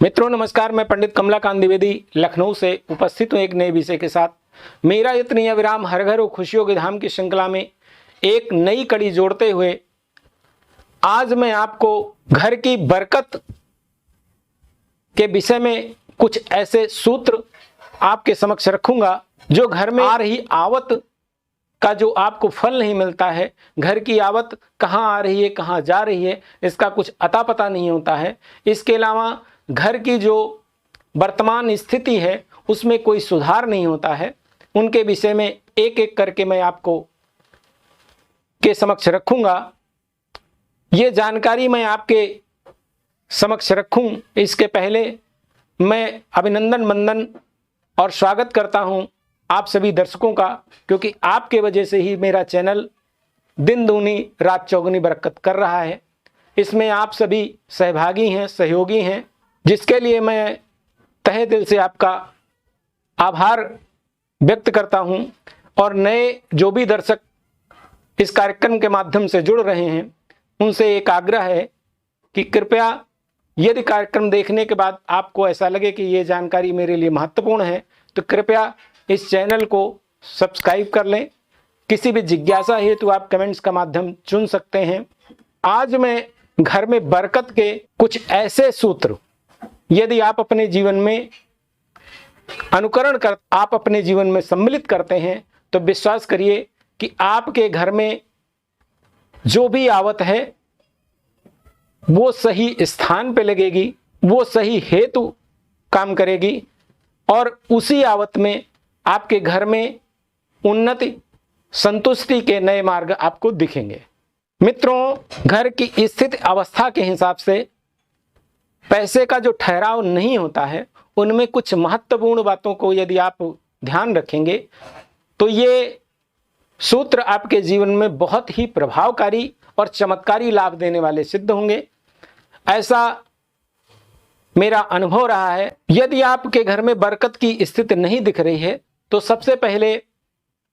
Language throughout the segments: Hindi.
मित्रों नमस्कार, मैं पंडित कमलाकांत द्विवेदी लखनऊ से उपस्थित हूँ एक नए विषय के साथ। मेरा यत्न या विराम हर घर और खुशियों के धाम की श्रृंखला में एक नई कड़ी जोड़ते हुए आज मैं आपको घर की बरकत के विषय में कुछ ऐसे सूत्र आपके समक्ष रखूंगा जो घर में आ रही आवत का जो आपको फल नहीं मिलता है, घर की आवत कहाँ आ रही है कहाँ जा रही है इसका कुछ अता पता नहीं होता है। इसके अलावा घर की जो वर्तमान स्थिति है उसमें कोई सुधार नहीं होता है। उनके विषय में एक एक करके मैं आपको के समक्ष रखूंगा। ये जानकारी मैं आपके समक्ष रखूं इसके पहले मैं अभिनंदन वंदन और स्वागत करता हूं आप सभी दर्शकों का, क्योंकि आपके वजह से ही मेरा चैनल दिन दूनी रात चौगुनी बरकत कर रहा है। इसमें आप सभी सहभागी हैं, सहयोगी हैं, जिसके लिए मैं तहे दिल से आपका आभार व्यक्त करता हूं। और नए जो भी दर्शक इस कार्यक्रम के माध्यम से जुड़ रहे हैं उनसे एक आग्रह है कि कृपया यदि कार्यक्रम देखने के बाद आपको ऐसा लगे कि ये जानकारी मेरे लिए महत्वपूर्ण है तो कृपया इस चैनल को सब्सक्राइब कर लें। किसी भी जिज्ञासा हेतु आप कमेंट्स का माध्यम चुन सकते हैं। आज मैं घर में बरकत के कुछ ऐसे सूत्र यदि आप अपने जीवन में अनुकरण कर आप अपने जीवन में सम्मिलित करते हैं तो विश्वास करिए कि आपके घर में जो भी आवत है वो सही स्थान पे लगेगी, वो सही हेतु काम करेगी और उसी आवत में आपके घर में उन्नति संतुष्टि के नए मार्ग आपको दिखेंगे। मित्रों, घर की स्थित अवस्था के हिसाब से पैसे का जो ठहराव नहीं होता है उनमें कुछ महत्वपूर्ण बातों को यदि आप ध्यान रखेंगे तो ये सूत्र आपके जीवन में बहुत ही प्रभावकारी और चमत्कारी लाभ देने वाले सिद्ध होंगे, ऐसा मेरा अनुभव रहा है। यदि आपके घर में बरकत की स्थिति नहीं दिख रही है तो सबसे पहले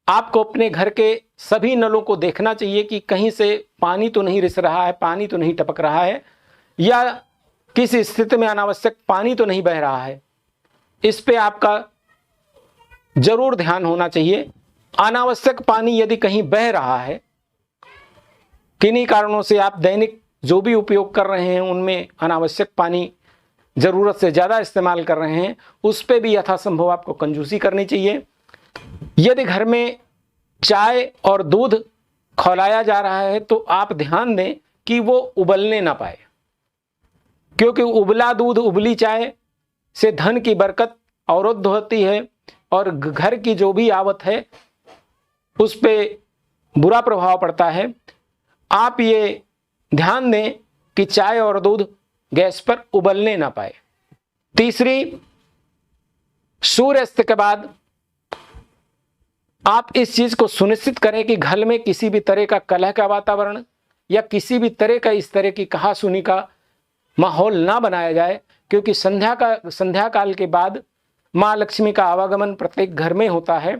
आपको अपने घर के सभी नलों को देखना चाहिए कि कहीं से पानी तो नहीं रिस रहा है, पानी तो नहीं टपक रहा है, या किसी स्थिति में अनावश्यक पानी तो नहीं बह रहा है। इस पे आपका जरूर ध्यान होना चाहिए। अनावश्यक पानी यदि कहीं बह रहा है, किन्हीं कारणों से आप दैनिक जो भी उपयोग कर रहे हैं उनमें अनावश्यक पानी ज़रूरत से ज़्यादा इस्तेमाल कर रहे हैं, उस पर भी यथासंभव आपको कंजूसी करनी चाहिए। यदि घर में चाय और दूध खौलाया जा रहा है तो आप ध्यान दें कि वो उबलने ना पाए, क्योंकि उबला दूध उबली चाय से धन की बरकत अवरुद्ध होती है और घर की जो भी आवत है उस पर बुरा प्रभाव पड़ता है। आप ये ध्यान दें कि चाय और दूध गैस पर उबलने ना पाए। तीसरी, सूर्यास्त के बाद आप इस चीज को सुनिश्चित करें कि घर में किसी भी तरह का कलह का वातावरण या किसी भी तरह का इस तरह की कहासुनी का माहौल ना बनाया जाए, क्योंकि संध्या काल के बाद माँ लक्ष्मी का आवागमन प्रत्येक घर में होता है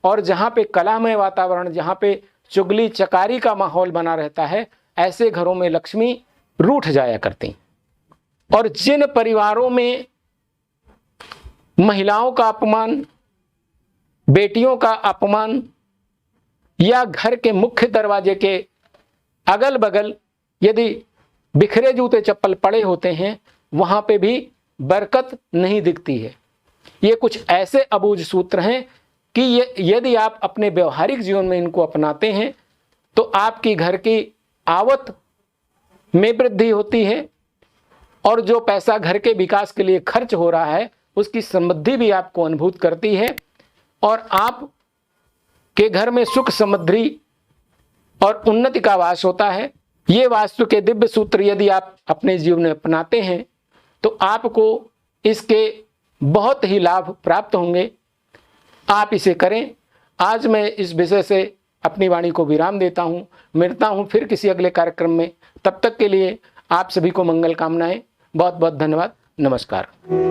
और जहाँ पे कलहमय वातावरण, जहाँ पे चुगली चकारी का माहौल बना रहता है, ऐसे घरों में लक्ष्मी रूठ जाया करती। और जिन परिवारों में महिलाओं का अपमान, बेटियों का अपमान या घर के मुख्य दरवाजे के अगल बगल यदि बिखरे जूते चप्पल पड़े होते हैं वहां पे भी बरकत नहीं दिखती है। ये कुछ ऐसे अबूझ सूत्र हैं कि ये यदि आप अपने व्यवहारिक जीवन में इनको अपनाते हैं तो आपकी घर की आवत में वृद्धि होती है और जो पैसा घर के विकास के लिए खर्च हो रहा है उसकी समृद्धि भी आपको अनुभूत करती है और आप के घर में सुख समृद्धि और उन्नति का वास होता है। ये वास्तु के दिव्य सूत्र यदि आप अपने जीवन में अपनाते हैं तो आपको इसके बहुत ही लाभ प्राप्त होंगे। आप इसे करें। आज मैं इस विषय से अपनी वाणी को विराम देता हूँ। मिलता हूँ फिर किसी अगले कार्यक्रम में। तब तक के लिए आप सभी को मंगल कामनाएं। बहुत बहुत धन्यवाद। नमस्कार।